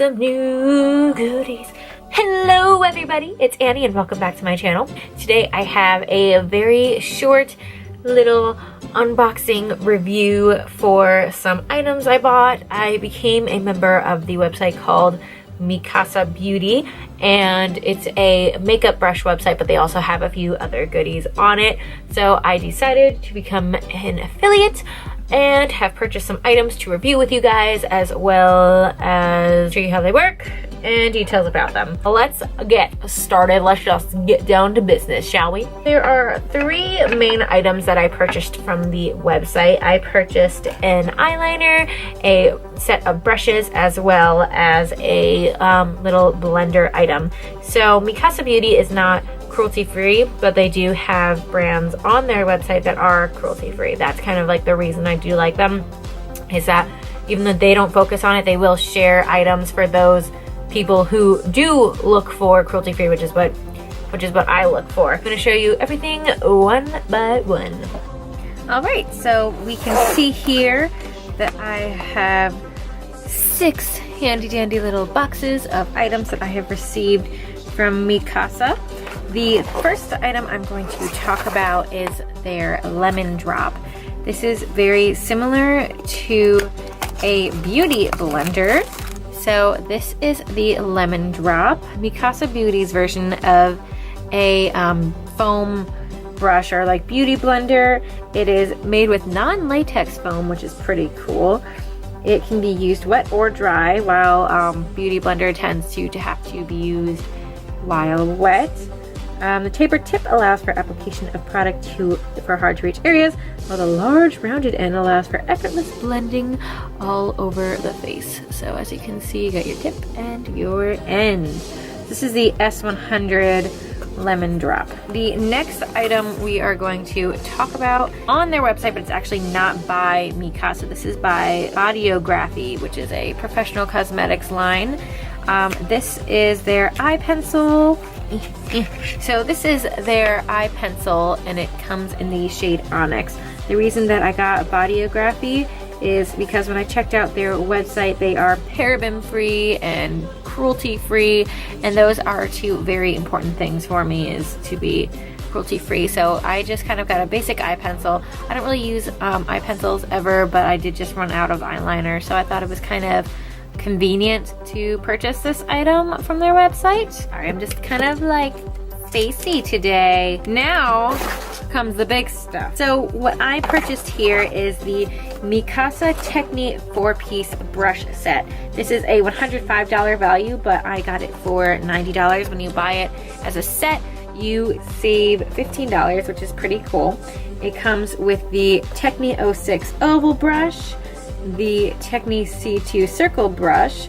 some new goodies. Hello everybody, it's Annie and welcome back to my channel. Today I have a very short little unboxing review for some items I bought. I became a member of the website called Mikasa Beauty, and it's a makeup brush website, but they also have a few other goodies on it. So I decided to become an affiliate and have purchased some items to review with you guys, as well as show you how they work and details about them. Let's get started. Let's just get down to business, shall we? There are three main items that I purchased from the website. I purchased an eyeliner, a set of brushes, as well as a little blender item. So Mikasa Beauty is not cruelty-free, but they do have brands on their website that are cruelty-free. That's kind of like the reason I do like them, is that even though they don't focus on it, they will share items for those people who do look for cruelty-free, which is what I look for. I'm going to show you everything one by one. Alright, so we can see here that I have 6 handy-dandy little boxes of items that I have received from Mikasa. The first item I'm going to talk about is their lemon drop. This is very similar to a beauty blender. So this is the lemon drop, Mikasa Beauty's version of a foam brush or like beauty blender. It is made with non-latex foam, which is pretty cool. It can be used wet or dry, while beauty blender tends to have to be used while wet. The tapered tip allows for application of product for hard to reach areas, while the large rounded end allows for effortless blending all over the face. So as you can see, you got your tip and your end. This is the S100 lemon drop. The next item we are going to talk about on their website, but it's actually not by Mikasa. This is by Bodyography, which is a professional cosmetics line. This is their eye pencil. So this is their eye pencil, and it comes in the shade Onyx. The reason that I got Bodyography is because when I checked out their website, they are paraben free and cruelty free, and those are two very important things for me, is to be cruelty free. So I just kind of got a basic eye pencil. I don't really use eye pencils ever, but I did just run out of eyeliner, so I thought it was kind of convenient to purchase this item from their website. Sorry, I'm just kind of like facey today. Now comes the big stuff. So what I purchased here is the Mikasa Techni 4-piece brush set. This is a $105 value, but I got it for $90. When you buy it as a set, you save $15, which is pretty cool. It comes with the Techni 06 oval brush, the Techni C2 circle brush,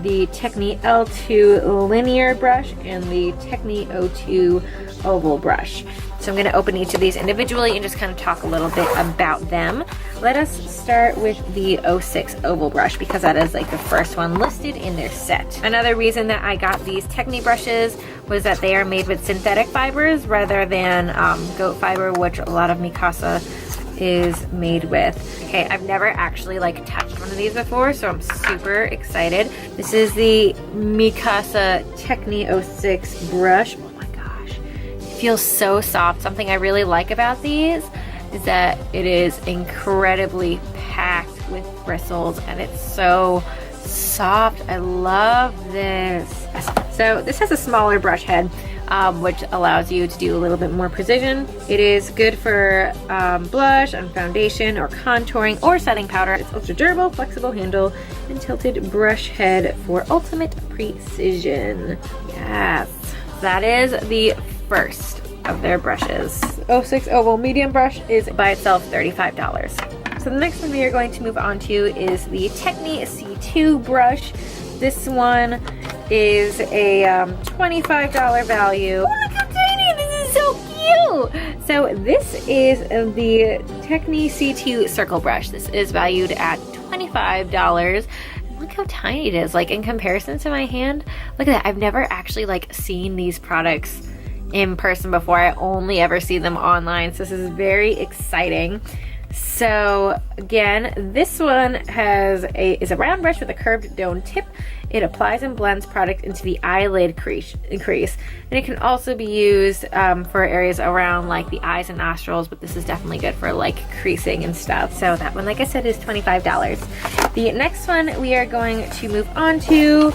the Techni L2 linear brush, and the Techni 02 oval brush. So I'm going to open each of these individually and just kind of talk a little bit about them. Let us start with the 06 oval brush, because that is like the first one listed in their set. Another reason that I got these Techni brushes was that they are made with synthetic fibers rather than goat fiber, which a lot of Mikasa is made with. Okay, I've never actually like touched one of these before, so I'm super excited. This is the Mikasa Techni 06 brush. Oh my gosh, it feels so soft. Something I really like about these is that it is incredibly packed with bristles, and it's so soft. I love this. So this has a smaller brush head, which allows you to do a little bit more precision. It is good for blush and foundation or contouring or setting powder. It's ultra durable, flexible handle, and tilted brush head for ultimate precision. Yes, that is the first of their brushes. 06 oval medium brush is by itself $35. So the next one we are going to move on to is the Techni C2 brush. This one is a $25 value. Oh, look how tiny! This is so cute! So this is the Techni C2 circle brush. This is valued at $25. Look how tiny it is, like in comparison to my hand. Look at that. I've never actually like seen these products in person before. I only ever see them online, so this is very exciting. So again, this one is a round brush with a curved dome tip. It applies and blends product into the eyelid crease. And it can also be used for areas around like the eyes and nostrils, but this is definitely good for like creasing and stuff. So that one, like I said, is $25. The next one we are going to move on to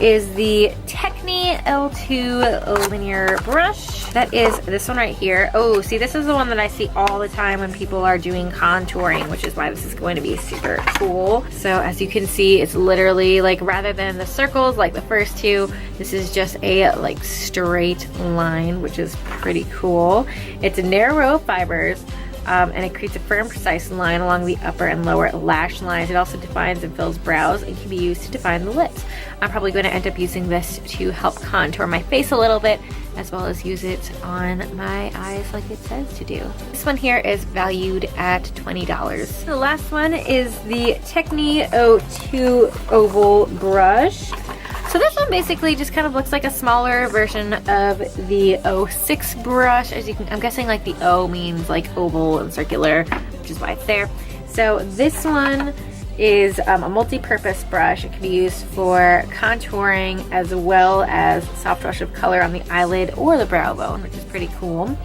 is the Techni L2 linear brush. That is this one right here. Oh, see, this is the one that I see all the time when people are doing contouring, which is why this is going to be super cool. So as you can see, it's literally like, rather than the circles like the first two, this is just a like straight line, which is pretty cool. It's a narrow fibers, and it creates a firm, precise line along the upper and lower lash lines. It also defines and fills brows and can be used to define the lips. I'm probably going to end up using this to help contour my face a little bit, as well as use it on my eyes like it says to do. This one here is valued at $20. The last one is the Techni O2 oval brush. So this one basically just kind of looks like a smaller version of the O6 brush. As you can, I'm guessing like the O means like oval and circular, which is why it's there. So this one is a multi-purpose brush. It can be used for contouring as well as soft wash of color on the eyelid or the brow bone, which is pretty cool.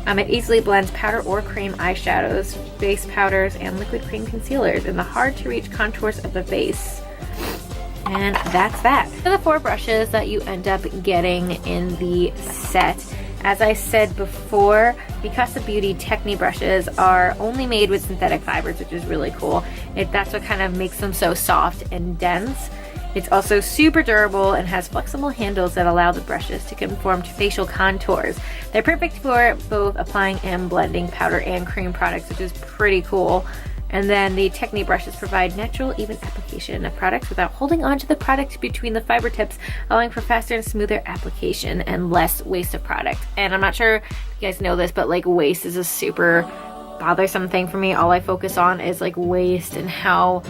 It easily blends powder or cream eyeshadows, base powders, and liquid cream concealers in the hard-to-reach contours of the face. And that's that. For the 4 brushes that you end up getting in the set, as I said before, Mikasa Beauty Techni brushes are only made with synthetic fibers, which is really cool. That's what kind of makes them so soft and dense. It's also super durable and has flexible handles that allow the brushes to conform to facial contours. They're perfect for both applying and blending powder and cream products, which is pretty cool. And then the Techni brushes provide natural, even application of products without holding onto the product between the fiber tips, allowing for faster and smoother application and less waste of product. And I'm not sure if you guys know this, but like waste is a super bothersome thing for me. All I focus on is like waste and how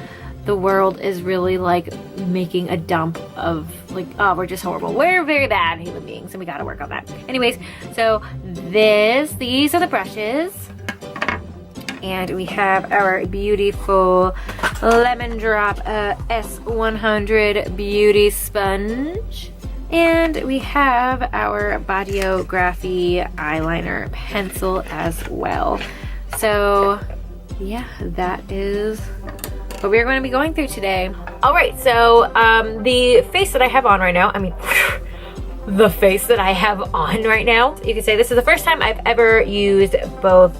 the world is really like making a dump of like, oh, we're just horrible. We're very bad human beings and we gotta work on that. Anyways, so these are the brushes. And we have our beautiful Lemon Drop S100 Beauty Sponge. And we have our Bodyography eyeliner pencil as well. So yeah, that is what we're going to be going through today. All right, so the face that I have on right now, the face that I have on right now, you could say this is the first time I've ever used both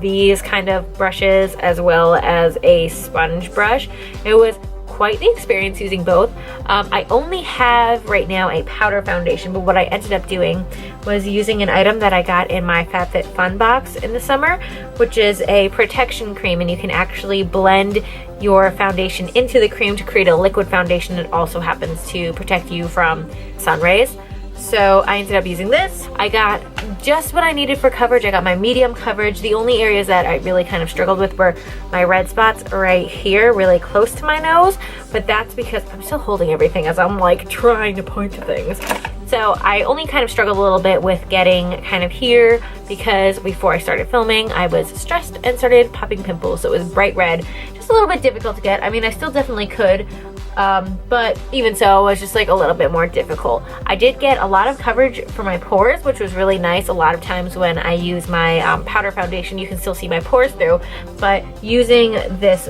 these kind of brushes as well as a sponge brush. It was quite the experience using both. I only have right now a powder foundation, but what I ended up doing was using an item that I got in my FabFitFun box in the summer, which is a protection cream, and you can actually blend your foundation into the cream to create a liquid foundation. It also happens to protect you from sun rays. So I ended up using this. I got just what I needed for coverage. I got my medium coverage. The only areas that I really kind of struggled with were my red spots right here, really close to my nose, but that's because I'm still holding everything as I'm like trying to point to things. So I only kind of struggled a little bit with getting kind of here because before I started filming, I was stressed and started popping pimples. So it was bright red, just a little bit difficult to get. I mean, I still definitely could, but even so, it was just like a little bit more difficult. I did get a lot of coverage for my pores, which was really nice. A lot of times when I use my powder foundation, you can still see my pores through, but using this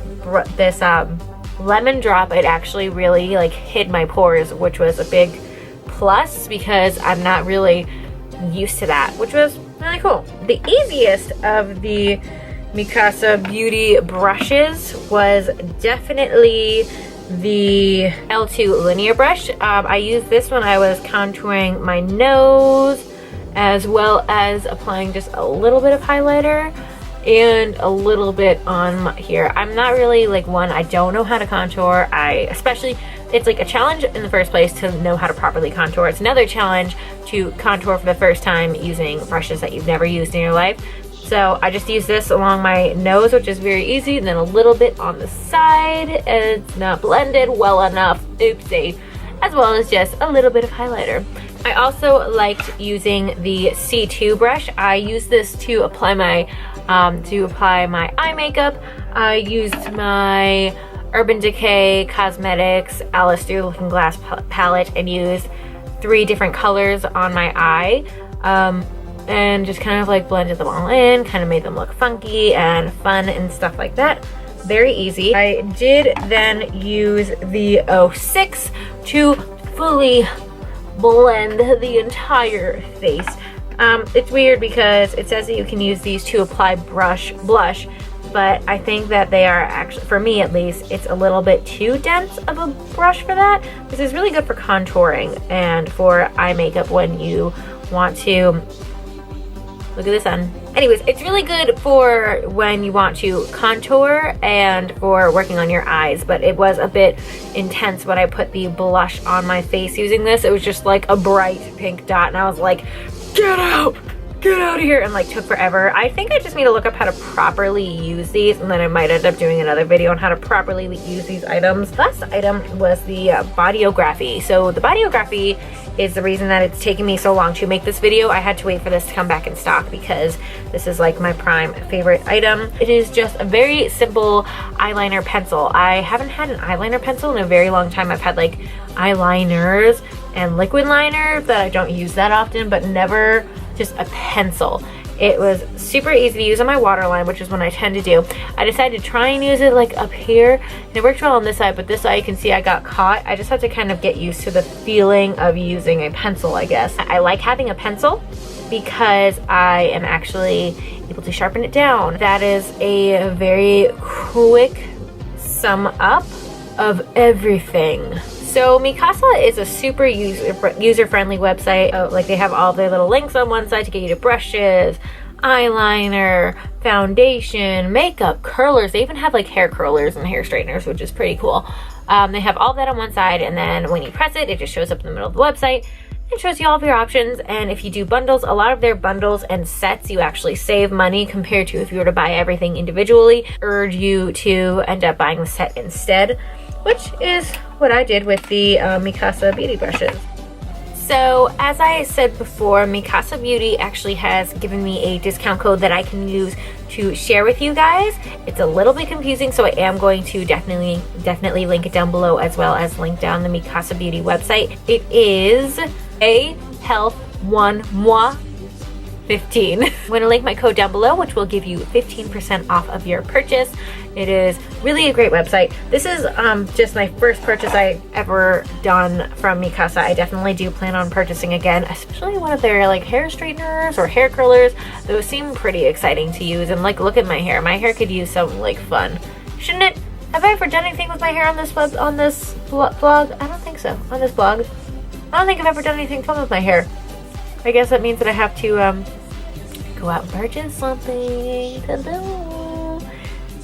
lemon drop, it actually really like hid my pores, which was a big plus because I'm not really used to that, which was really cool. The easiest of the Mikasa Beauty brushes was definitely the L2 linear brush. I used this when I was contouring my nose as well as applying just a little bit of highlighter and a little bit on here. I'm not really like one, I don't know how to contour. Especially, it's like a challenge in the first place to know how to properly contour. It's another challenge to contour for the first time using brushes that you've never used in your life. So I just use this along my nose, which is very easy, and then a little bit on the side, and it's not blended well enough, oopsie, as well as just a little bit of highlighter. I also liked using the C2 brush. I use this to apply my To apply my eye makeup, I used my Urban Decay Cosmetics Alice Through the Looking Glass palette and used 3 different colors on my eye, and just kind of like blended them all in, kind of made them look funky and fun and stuff like that. Very easy. I did then use the 06 to fully blend the entire face. It's weird because it says that you can use these to apply blush, but I think that they are actually, for me at least, it's a little bit too dense of a brush for that. This is really good for contouring and for eye makeup when you want to, look at the sun. Anyways, it's really good for when you want to contour and for working on your eyes, but it was a bit intense when I put the blush on my face using this. It was just like a bright pink dot and I was like, get out of here, and like took forever. I think I just need to look up how to properly use these, and then I might end up doing another video on how to properly use these items. The last item was the Bodyography. So the Bodyography is the reason that it's taken me so long to make this video. I had to wait for this to come back in stock because this is like my prime favorite item. It is just a very simple eyeliner pencil. I haven't had an eyeliner pencil in a very long time. I've had like eyeliners and liquid liner that I don't use that often, but never just a pencil. It was super easy to use on my waterline, which is what I tend to do. I decided to try and use it like up here, and it worked well on this side, but this side you can see I got caught. I just had to kind of get used to the feeling of using a pencil, I guess. I like having a pencil because I am actually able to sharpen it down. That is a very quick sum up of everything. So Mikasa is a super user-friendly website. Like they have all their little links on one side to get you to brushes, eyeliner, foundation, makeup, curlers. They even have like hair curlers and hair straighteners, which is pretty cool. They have all that on one side, and then when you press it, it just shows up in the middle of the website. It shows you all of your options, and if you do bundles, a lot of their bundles and sets, you actually save money compared to if you were to buy everything individually. Urge you to end up buying the set instead, which is what I did with the Mikasa beauty brushes. So as I said before, Mikasa Beauty actually has given me a discount code that I can use to share with you guys. It's a little bit confusing, so I am going to definitely link it down below, as well as link down the Mikasa Beauty website. It is a health 1 moi 15. I'm going to link my code down below, which will give you 15% off of your purchase. It is really a great website. This is just my first purchase I ever done from Mikasa. I definitely do plan on purchasing again, especially one of their like hair straighteners or hair curlers. Those seem pretty exciting to use, and like look at my hair. My hair could use some like fun, shouldn't it? Have I ever done anything with my hair on this vlog? I don't think so. On this blog, I don't think I've ever done anything fun with my hair. I guess that means that I have to go out and purchase something to do.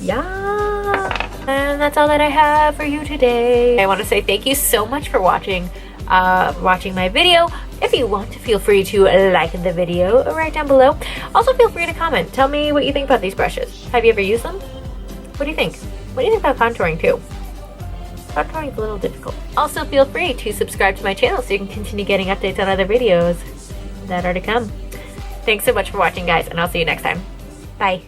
Yeah. And that's all that I have for you today. I want to say thank you so much for watching my video. If you want to, feel free to like the video right down below. Also feel free to comment. Tell me what you think about these brushes. Have you ever used them? What do you think? What do you think about contouring too? Contouring is a little difficult. Also feel free to subscribe to my channel so you can continue getting updates on other videos that are to come. Thanks so much for watching, guys, and I'll see you next time. Bye.